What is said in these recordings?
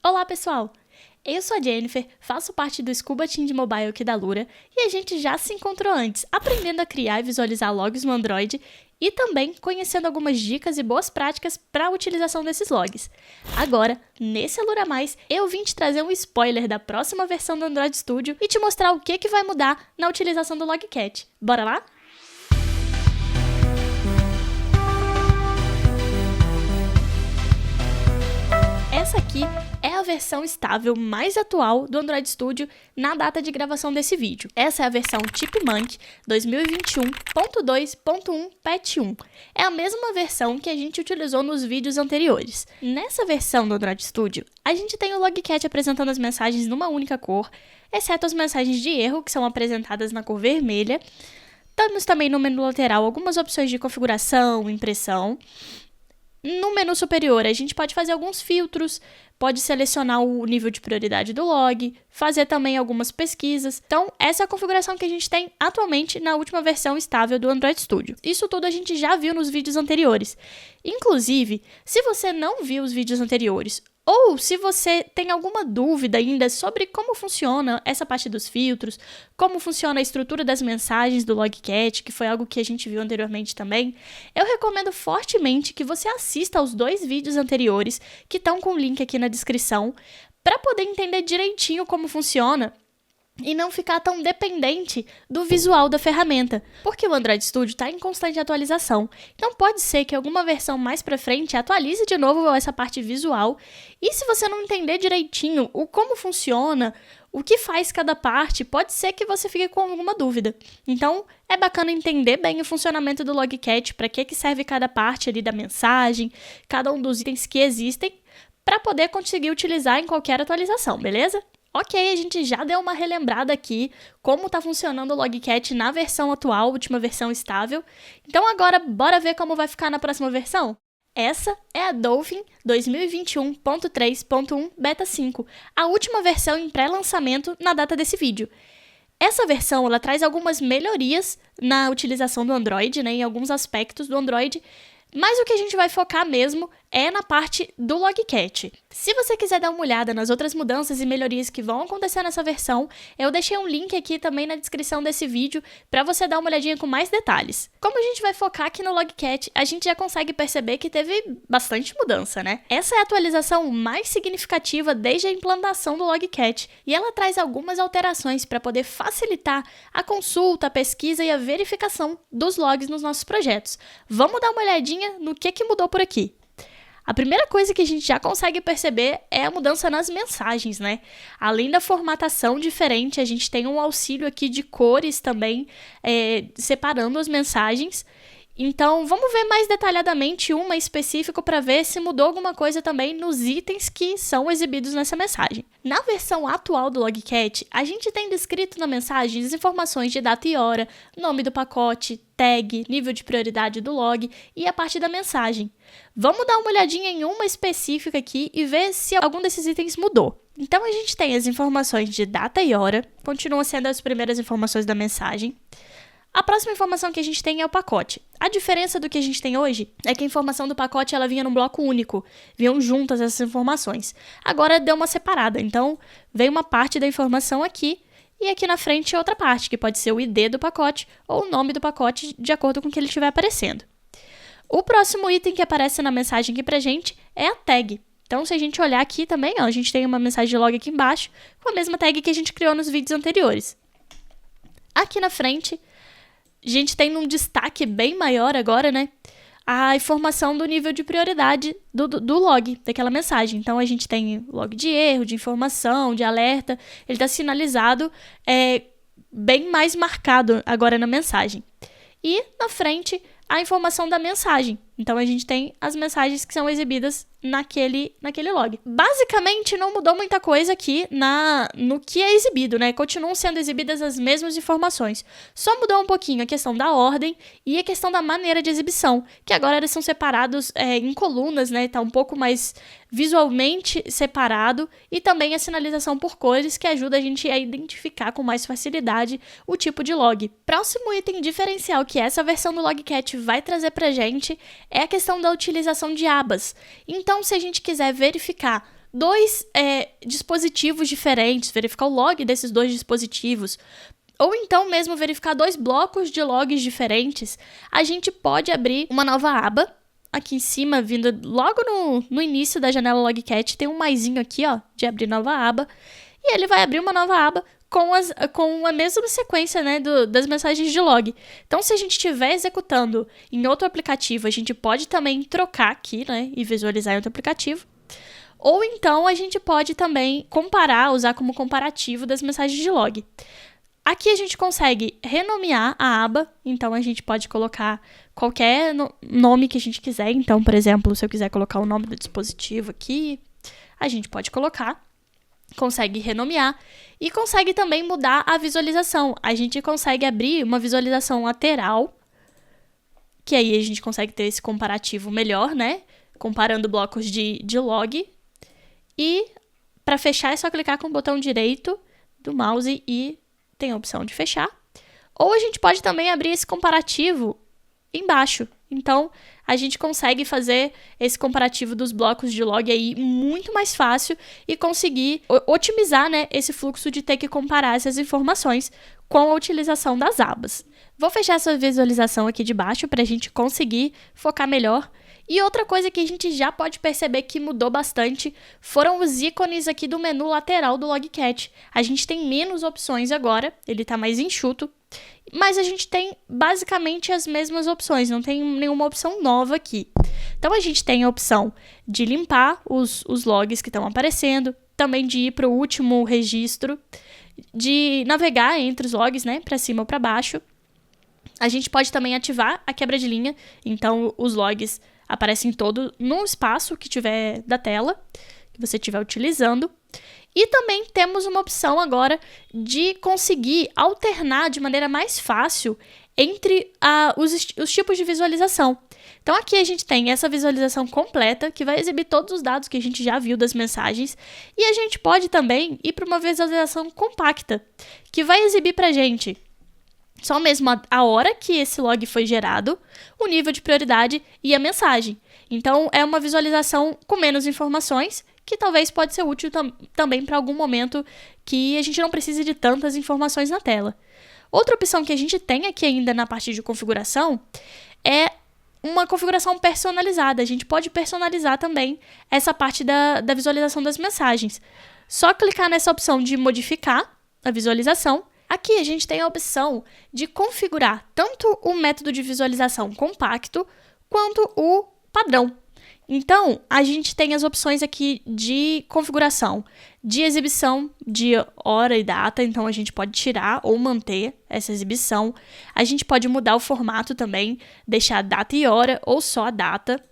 Olá, pessoal! Eu sou a Jennifer, faço parte do Scuba Team de Mobile aqui da Lura e a gente já se encontrou antes, aprendendo a criar e visualizar logs no Android e também conhecendo algumas dicas e boas práticas para a utilização desses logs. Agora, nesse Alura Mais, eu vim te trazer um spoiler da próxima versão do Android Studio e te mostrar o que vai mudar na utilização do Logcat. Bora lá? Essa aqui é a versão estável mais atual do Android Studio na data de gravação desse vídeo. Essa é a versão Chipmunk 2021.2.1 Patch 1. É a mesma versão que a gente utilizou nos vídeos anteriores. Nessa versão do Android Studio, a gente tem o Logcat apresentando as mensagens numa única cor, exceto as mensagens de erro, que são apresentadas na cor vermelha. Temos também no menu lateral algumas opções de configuração, impressão. No menu superior, a gente pode fazer alguns filtros, pode selecionar o nível de prioridade do log, fazer também algumas pesquisas. Então, essa é a configuração que a gente tem atualmente na última versão estável do Android Studio. Isso tudo a gente já viu nos vídeos anteriores. Inclusive, se você não viu os vídeos anteriores, ou se você tem alguma dúvida ainda sobre como funciona essa parte dos filtros, como funciona a estrutura das mensagens do Logcat, que foi algo que a gente viu anteriormente também, eu recomendo fortemente que você assista aos 2 vídeos anteriores, que estão com o link aqui na descrição, para poder entender direitinho como funciona e não ficar tão dependente do visual da ferramenta, porque o Android Studio está em constante atualização. Então pode ser que alguma versão mais para frente atualize de novo essa parte visual, e se você não entender direitinho como funciona, o que faz cada parte, pode ser que você fique com alguma dúvida. Então é bacana entender bem o funcionamento do Logcat, para que serve cada parte ali da mensagem, cada um dos itens que existem, para poder conseguir utilizar em qualquer atualização, beleza? Ok, a gente já deu uma relembrada aqui como está funcionando o Logcat na versão atual, última versão estável. Então agora, bora ver como vai ficar na próxima versão? Essa é a Dolphin 2021.3.1 Beta 5, a última versão em pré-lançamento na data desse vídeo. Essa versão ela traz algumas melhorias na utilização do Android, em alguns aspectos do Android, mas o que a gente vai focar mesmo é na parte do Logcat. Se você quiser dar uma olhada nas outras mudanças e melhorias que vão acontecer nessa versão, eu deixei um link aqui também na descrição desse vídeo para você dar uma olhadinha com mais detalhes. Como a gente vai focar aqui no Logcat, a gente já consegue perceber que teve bastante mudança, né? Essa é a atualização mais significativa desde a implantação do Logcat, e ela traz algumas alterações para poder facilitar a consulta, a pesquisa e a verificação dos logs nos nossos projetos. Vamos dar uma olhadinha no que mudou por aqui. A primeira coisa que a gente já consegue perceber é a mudança nas mensagens, né? Além da formatação diferente, a gente tem um auxílio aqui de cores também, separando as mensagens. Então, vamos ver mais detalhadamente uma específica para ver se mudou alguma coisa também nos itens que são exibidos nessa mensagem. Na versão atual do Logcat, a gente tem descrito na mensagem as informações de data e hora, nome do pacote, tag, nível de prioridade do log e a parte da mensagem. Vamos dar uma olhadinha em uma específica aqui e ver se algum desses itens mudou. Então, a gente tem as informações de data e hora, continuam sendo as primeiras informações da mensagem. A próxima informação que a gente tem é o pacote. A diferença do que a gente tem hoje é que a informação do pacote ela vinha num bloco único, vinham juntas essas informações. Agora deu uma separada, então vem uma parte da informação aqui e aqui na frente outra parte, que pode ser o ID do pacote ou o nome do pacote, de acordo com o que ele estiver aparecendo. O próximo item que aparece na mensagem aqui pra gente é a tag. Então, se a gente olhar aqui também, a gente tem uma mensagem de log aqui embaixo, com a mesma tag que a gente criou nos vídeos anteriores. Aqui na frente, a gente tem um destaque bem maior agora, né? A informação do nível de prioridade do log, daquela mensagem. Então, a gente tem log de erro, de informação, de alerta. Ele está sinalizado bem mais marcado agora na mensagem. E, na frente, a informação da mensagem. Então, a gente tem as mensagens que são exibidas naquele log. Basicamente, não mudou muita coisa aqui no que é exibido, né? Continuam sendo exibidas as mesmas informações. Só mudou um pouquinho a questão da ordem e a questão da maneira de exibição, que agora eles são separados em colunas, né? Tá um pouco mais visualmente separado, e também a sinalização por cores, que ajuda a gente a identificar com mais facilidade o tipo de log. Próximo item diferencial que essa versão do Logcat vai trazer pra gente é a questão da utilização de abas. Então, se a gente quiser verificar dois dispositivos diferentes, verificar o log desses dois dispositivos, ou então mesmo verificar dois blocos de logs diferentes, a gente pode abrir uma nova aba. Aqui em cima, vindo logo no início da janela Logcat, tem um maisinho aqui, ó, de abrir nova aba. E ele vai abrir uma nova aba com a mesma sequência, né, das mensagens de log. Então, se a gente estiver executando em outro aplicativo, a gente pode também trocar aqui, né, e visualizar em outro aplicativo. Ou então, a gente pode também comparar, usar como comparativo das mensagens de log. Aqui a gente consegue renomear a aba, então a gente pode colocar qualquer nome que a gente quiser. Então, por exemplo, se eu quiser colocar o nome do dispositivo aqui, a gente pode colocar, consegue renomear e consegue também mudar a visualização. A gente consegue abrir uma visualização lateral, que aí a gente consegue ter esse comparativo melhor, né? Comparando blocos de log. E para fechar é só clicar com o botão direito do mouse e tem a opção de fechar. Ou a gente pode também abrir esse comparativo embaixo. Então, a gente consegue fazer esse comparativo dos blocos de log aí muito mais fácil e conseguir otimizar, né, esse fluxo de ter que comparar essas informações com a utilização das abas. Vou fechar essa visualização aqui de baixo para a gente conseguir focar melhor. E outra coisa que a gente já pode perceber que mudou bastante foram os ícones aqui do menu lateral do Logcat. A gente tem menos opções agora, ele está mais enxuto, mas a gente tem basicamente as mesmas opções, não tem nenhuma opção nova aqui. Então a gente tem a opção de limpar os logs que estão aparecendo, também de ir para o último registro, de navegar entre os logs, né, para cima ou para baixo. A gente pode também ativar a quebra de linha, então os logs aparecem todo no espaço que tiver da tela, que você estiver utilizando. E também temos uma opção agora de conseguir alternar de maneira mais fácil entre os tipos de visualização. Então aqui a gente tem essa visualização completa, que vai exibir todos os dados que a gente já viu das mensagens, e a gente pode também ir para uma visualização compacta, que vai exibir para a gente só mesmo a hora que esse log foi gerado, o nível de prioridade e a mensagem. Então, é uma visualização com menos informações, que talvez pode ser útil também para algum momento que a gente não precise de tantas informações na tela. Outra opção que a gente tem aqui ainda na parte de configuração é uma configuração personalizada. A gente pode personalizar também essa parte da visualização das mensagens. Só clicar nessa opção de modificar a visualização. Aqui a gente tem a opção de configurar tanto o método de visualização compacto quanto o padrão. Então, a gente tem as opções aqui de configuração de exibição de hora e data, então a gente pode tirar ou manter essa exibição. A gente pode mudar o formato também, deixar data e hora ou só a data.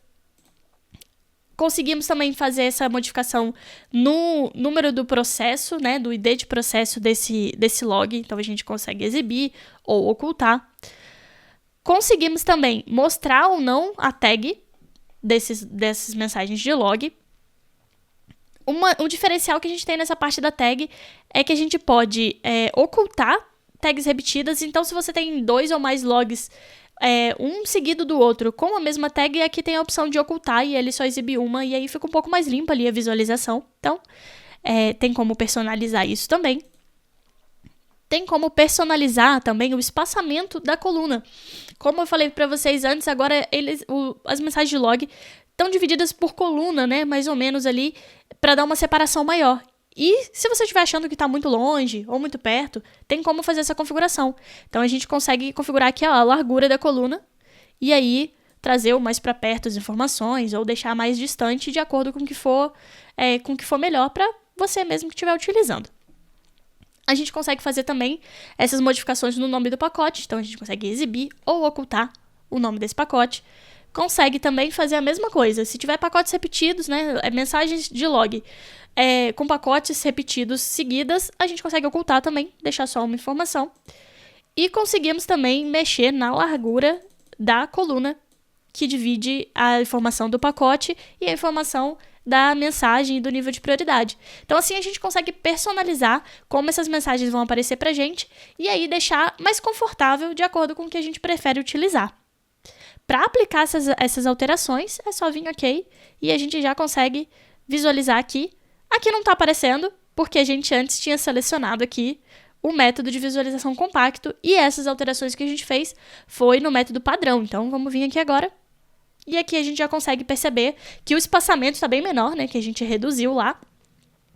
Conseguimos também fazer essa modificação no número do processo, né, do ID de processo desse log, então a gente consegue exibir ou ocultar. Conseguimos também mostrar ou não a tag dessas mensagens de log. Um diferencial que a gente tem nessa parte da tag é que a gente pode ocultar tags repetidas, então se você tem 2 ou mais logs um seguido do outro com a mesma tag, aqui tem a opção de ocultar e ele só exibe uma, e aí fica um pouco mais limpa ali a visualização. Então, tem como personalizar isso também. Tem como personalizar também o espaçamento da coluna. Como eu falei para vocês antes, agora as mensagens de log estão divididas por coluna, né, mais ou menos ali, para dar uma separação maior. E se você estiver achando que está muito longe ou muito perto, tem como fazer essa configuração. Então, a gente consegue configurar aqui a largura da coluna e aí trazer o mais para perto as informações ou deixar mais distante de acordo com o que for melhor para você mesmo que estiver utilizando. A gente consegue fazer também essas modificações no nome do pacote. Então, a gente consegue exibir ou ocultar o nome desse pacote. Consegue também fazer a mesma coisa. Se tiver pacotes repetidos, né, mensagens de log com pacotes repetidos seguidas, a gente consegue ocultar também, deixar só uma informação. E conseguimos também mexer na largura da coluna que divide a informação do pacote e a informação da mensagem e do nível de prioridade. Então, assim, a gente consegue personalizar como essas mensagens vão aparecer pra gente e aí deixar mais confortável de acordo com o que a gente prefere utilizar. Para aplicar essas alterações, é só vir OK e a gente já consegue visualizar aqui Aqui não está aparecendo, porque a gente antes tinha selecionado aqui o método de visualização compacto, e essas alterações que a gente fez foi no método padrão. Então, vamos vir aqui agora. E aqui a gente já consegue perceber que o espaçamento está bem menor, né? Que a gente reduziu lá.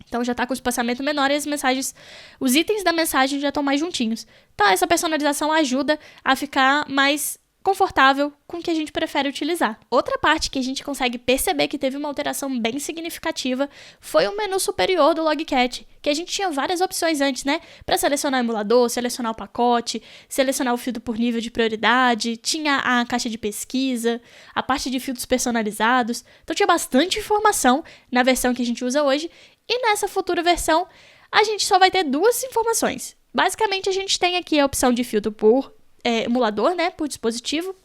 Então, já está com o espaçamento menor e as mensagens, os itens da mensagem já estão mais juntinhos. Então, essa personalização ajuda a ficar mais confortável com o que a gente prefere utilizar. Outra parte que a gente consegue perceber que teve uma alteração bem significativa foi o menu superior do Logcat, que a gente tinha várias opções antes, né? Para selecionar o emulador, selecionar o pacote, selecionar o filtro por nível de prioridade, tinha a caixa de pesquisa, a parte de filtros personalizados. Então tinha bastante informação na versão que a gente usa hoje, e nessa futura versão a gente só vai ter duas informações. Basicamente a gente tem aqui a opção de filtro por emulador, né, por dispositivo,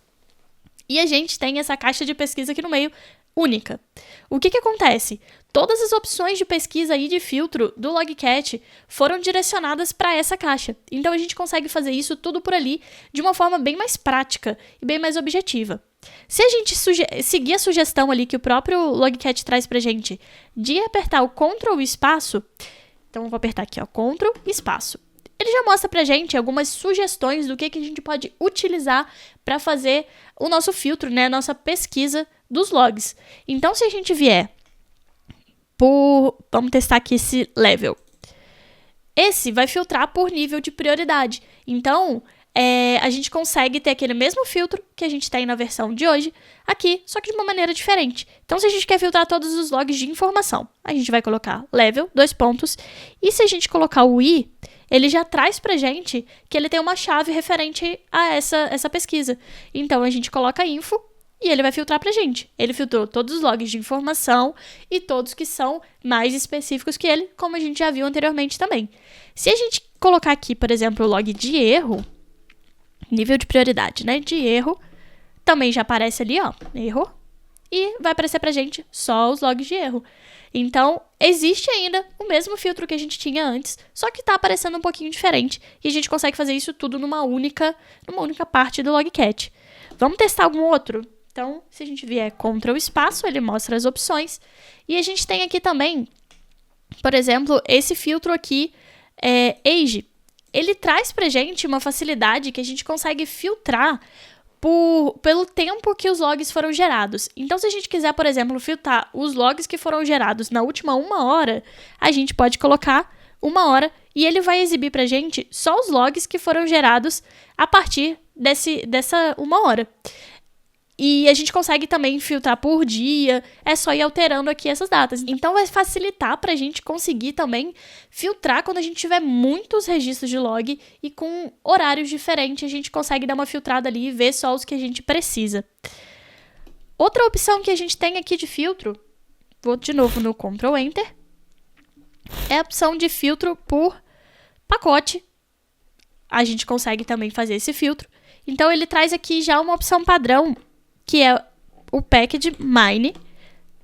e a gente tem essa caixa de pesquisa aqui no meio, única. O que acontece? Todas as opções de pesquisa e de filtro do Logcat foram direcionadas para essa caixa. Então a gente consegue fazer isso tudo por ali de uma forma bem mais prática e bem mais objetiva. Se a gente seguir a sugestão ali que o próprio Logcat traz pra gente de apertar o Ctrl espaço, então eu vou apertar aqui, ó, Ctrl espaço. Ele já mostra pra gente algumas sugestões do que a gente pode utilizar para fazer o nosso filtro, né, a nossa pesquisa dos logs. Então, se a gente vier vamos testar aqui esse level. Esse vai filtrar por nível de prioridade. Então, a gente consegue ter aquele mesmo filtro que a gente tem na versão de hoje aqui, só que de uma maneira diferente. Então, se a gente quer filtrar todos os logs de informação, a gente vai colocar level, 2 pontos, e se a gente colocar o i, ele já traz pra gente que ele tem uma chave referente a essa pesquisa. Então, a gente coloca info e ele vai filtrar pra gente. Ele filtrou todos os logs de informação e todos que são mais específicos que ele, como a gente já viu anteriormente também. Se a gente colocar aqui, por exemplo, o log de erro, nível de prioridade, né, de erro, também já aparece ali, ó, erro, e vai aparecer pra gente só os logs de erro. Então, existe ainda o mesmo filtro que a gente tinha antes, só que está aparecendo um pouquinho diferente, e a gente consegue fazer isso tudo numa única parte do Logcat. Vamos testar algum outro? Então, se a gente vier Ctrl espaço, ele mostra as opções, e a gente tem aqui também, por exemplo, esse filtro aqui, Age. Ele traz pra gente uma facilidade que a gente consegue filtrar pelo tempo que os logs foram gerados. Então, se a gente quiser, por exemplo, filtrar os logs que foram gerados na última 1 hora, a gente pode colocar 1 hora e ele vai exibir pra gente só os logs que foram gerados a partir dessa 1 hora. E a gente consegue também filtrar por dia, é só ir alterando aqui essas datas. Então vai facilitar pra gente conseguir também filtrar quando a gente tiver muitos registros de log e com horários diferentes a gente consegue dar uma filtrada ali e ver só os que a gente precisa. Outra opção que a gente tem aqui de filtro, vou de novo no Ctrl Enter, é a opção de filtro por pacote. A gente consegue também fazer esse filtro. Então ele traz aqui já uma opção padrão, que é o Packed Mine,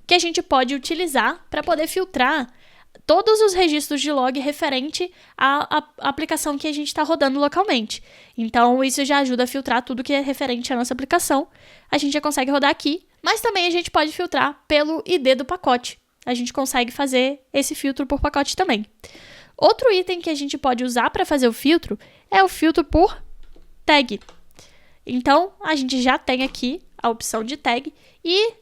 que a gente pode utilizar para poder filtrar todos os registros de log referente à aplicação que a gente está rodando localmente. Então, isso já ajuda a filtrar tudo que é referente à nossa aplicação. A gente já consegue rodar aqui, mas também a gente pode filtrar pelo ID do pacote. A gente consegue fazer esse filtro por pacote também. Outro item que a gente pode usar para fazer o filtro é o filtro por tag. Então, a gente já tem aqui a opção de tag e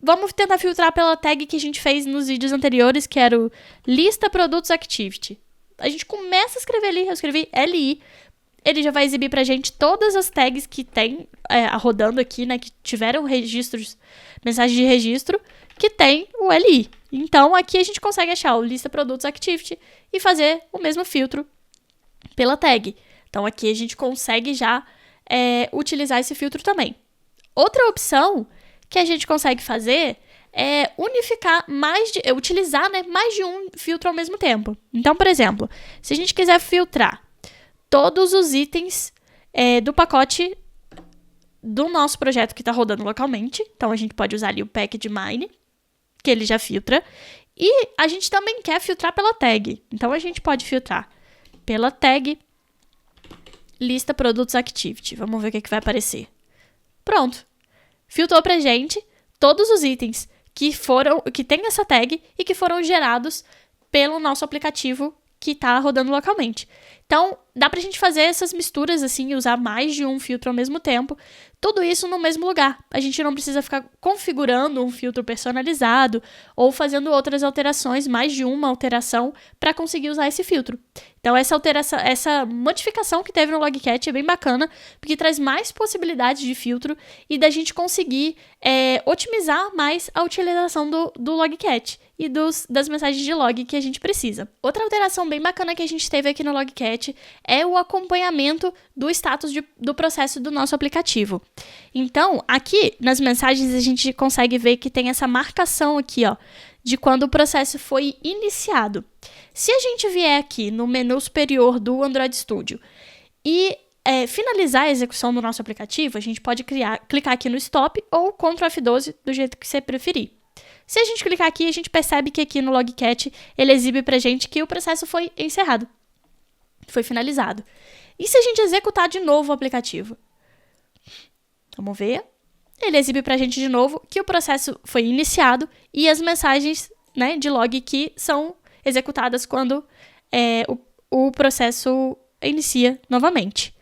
vamos tentar filtrar pela tag que a gente fez nos vídeos anteriores, que era o lista produtos activity. A gente começa a escrever ali, eu escrevi LI, ele já vai exibir pra gente todas as tags que tem rodando aqui, né, que tiveram registros, mensagem de registro, que tem o LI. Então, aqui a gente consegue achar o lista produtos activity e fazer o mesmo filtro pela tag. Então, aqui a gente consegue já utilizar esse filtro também. Outra opção que a gente consegue fazer é unificar utilizar, né, mais de um filtro ao mesmo tempo. Então, por exemplo, se a gente quiser filtrar todos os itens do pacote do nosso projeto que está rodando localmente, então a gente pode usar ali o Packed Mine, que ele já filtra, e a gente também quer filtrar pela tag. Então, a gente pode filtrar pela tag lista produtos activity. Vamos ver o que vai aparecer. Pronto. Filtrou pra gente todos os itens que tem essa tag e que foram gerados pelo nosso aplicativo que está rodando localmente. Então, dá pra gente fazer essas misturas assim, usar mais de um filtro ao mesmo tempo, tudo isso no mesmo lugar. A gente não precisa ficar configurando um filtro personalizado ou fazendo outras alterações, mais de uma alteração, para conseguir usar esse filtro. Então, essa modificação que teve no Logcat é bem bacana, porque traz mais possibilidades de filtro e da gente conseguir otimizar mais a utilização do Logcat e das mensagens de log que a gente precisa. Outra alteração bem bacana que a gente teve aqui no Logcat é o acompanhamento do status do processo do nosso aplicativo. Então, aqui nas mensagens a gente consegue ver que tem essa marcação aqui, ó, de quando o processo foi iniciado. Se a gente vier aqui no menu superior do Android Studio e finalizar a execução do nosso aplicativo, a gente pode clicar aqui no Stop ou Ctrl F12, do jeito que você preferir. Se a gente clicar aqui, a gente percebe que aqui no Logcat ele exibe pra gente que o processo foi encerrado, foi finalizado. E se a gente executar de novo o aplicativo? Vamos ver. Ele exibe pra gente de novo que o processo foi iniciado e as mensagens, né, de log que são executadas quando o processo inicia novamente.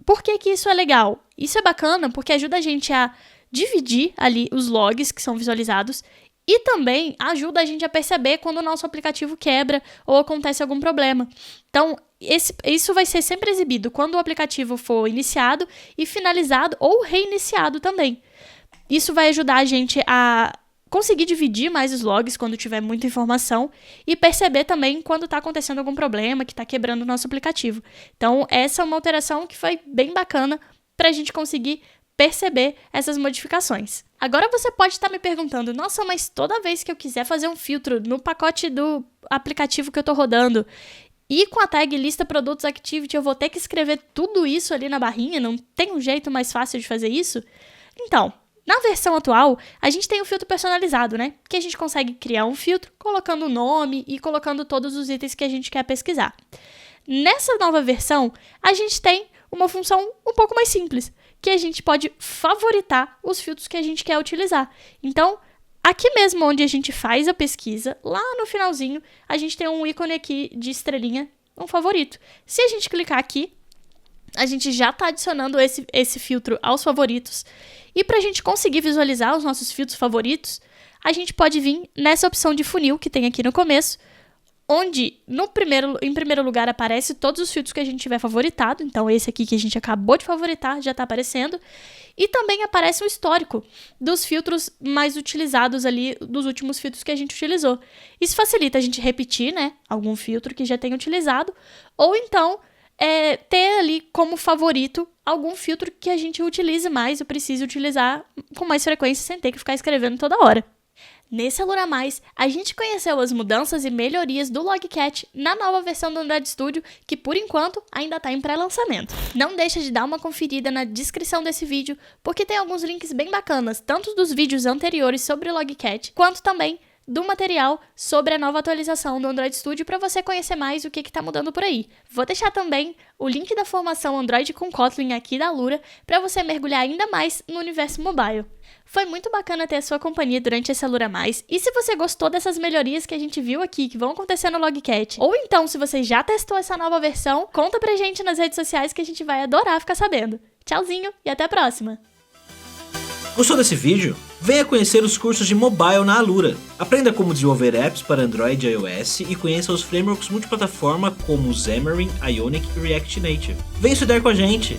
Por que que isso é legal? Isso é bacana porque ajuda a gente a dividir ali os logs que são visualizados e também ajuda a gente a perceber quando o nosso aplicativo quebra ou acontece algum problema. Então, isso vai ser sempre exibido quando o aplicativo for iniciado e finalizado ou reiniciado também. Isso vai ajudar a gente a conseguir dividir mais os logs quando tiver muita informação e perceber também quando está acontecendo algum problema que está quebrando o nosso aplicativo. Então, essa é uma alteração que foi bem bacana para a gente conseguir perceber essas modificações. Agora você pode estar me perguntando, nossa, mas toda vez que eu quiser fazer um filtro no pacote do aplicativo que eu estou rodando e com a tag lista produtos activity eu vou ter que escrever tudo isso ali na barrinha? Não tem um jeito mais fácil de fazer isso? Então, na versão atual, a gente tem o filtro personalizado, né? Que a gente consegue criar um filtro colocando o nome e colocando todos os itens que a gente quer pesquisar. Nessa nova versão, a gente tem uma função um pouco mais simples, que a gente pode favoritar os filtros que a gente quer utilizar. Então, aqui mesmo onde a gente faz a pesquisa, lá no finalzinho, a gente tem um ícone aqui de estrelinha, um favorito. Se a gente clicar aqui, a gente já está adicionando esse filtro aos favoritos. E para a gente conseguir visualizar os nossos filtros favoritos, a gente pode vir nessa opção de funil que tem aqui no começo, onde em primeiro lugar aparece todos os filtros que a gente tiver favoritado. Então esse aqui que a gente acabou de favoritar já está aparecendo. E também aparece um histórico dos filtros mais utilizados ali, dos últimos filtros que a gente utilizou. Isso facilita a gente repetir, né, algum filtro que já tenha utilizado, ou então ter ali como favorito algum filtro que a gente utilize mais ou precise utilizar com mais frequência sem ter que ficar escrevendo toda hora. Nesse Alura Mais, a gente conheceu as mudanças e melhorias do Logcat na nova versão do Android Studio, que por enquanto ainda está em pré-lançamento. Não deixa de dar uma conferida na descrição desse vídeo, porque tem alguns links bem bacanas, tanto dos vídeos anteriores sobre o Logcat, quanto também do material sobre a nova atualização do Android Studio para você conhecer mais o que está mudando por aí. Vou deixar também o link da formação Android com Kotlin aqui da Alura para você mergulhar ainda mais no universo mobile. Foi muito bacana ter a sua companhia durante esse Alura Mais, e se você gostou dessas melhorias que a gente viu aqui, que vão acontecer no Logcat, ou então se você já testou essa nova versão, conta pra gente nas redes sociais que a gente vai adorar ficar sabendo. Tchauzinho e até a próxima! Gostou desse vídeo? Venha conhecer os cursos de mobile na Alura. Aprenda como desenvolver apps para Android e iOS e conheça os frameworks multiplataforma como Xamarin, Ionic e React Native. Venha estudar com a gente!